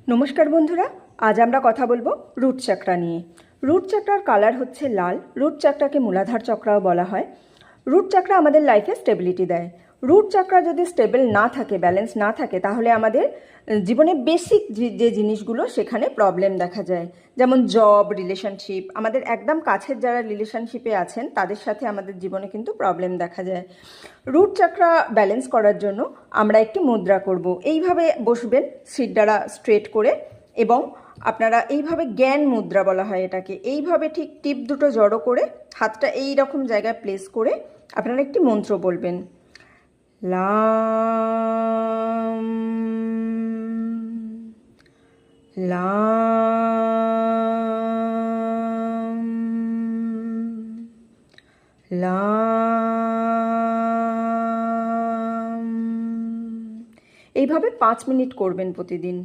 নমস্কার বন্ধুরা, আজ আমরা কথা বলবো রুট চক্রা নিয়ে। রুট চক্রার কালার হচ্ছে লাল। রুট চক্রাকে মূলাধার চক্রাও বলা হয়। রুট চক্রা আমাদের লাইফে স্টেবিলিটি দেয়। রুট চক্রা যদি স্টেবল না থাকে, ব্যালেন্স না থাকে, তাহলে আমাদের জীবনে বেসিক যে জিনিসগুলো সেখানে প্রবলেম দেখা যায়। যেমন জব, রিলেশনশিপ, আমাদের একদম কাছের যারা রিলেশনশিপে আছেন তাদের সাথে আমাদের জীবনে কিন্তু প্রবলেম দেখা যায়। রুট চক্রা ব্যালেন্স করার জন্য আমরা একটি মুদ্রা করব। এইভাবে বসবেন শিরদাঁড়া স্ট্রেট করে, এবং আপনারা এইভাবে জ্ঞান মুদ্রা বলা হয় এটাকে। এইভাবে ঠিক টিপ দুটো জড়ো করে হাতটা এই রকম জায়গায় প্লেস করে আপনারা একটি মন্ত্র বলবেন। লাম লাম লাম। এইভাবে 5 মিনিট করবেন প্রতিদিন।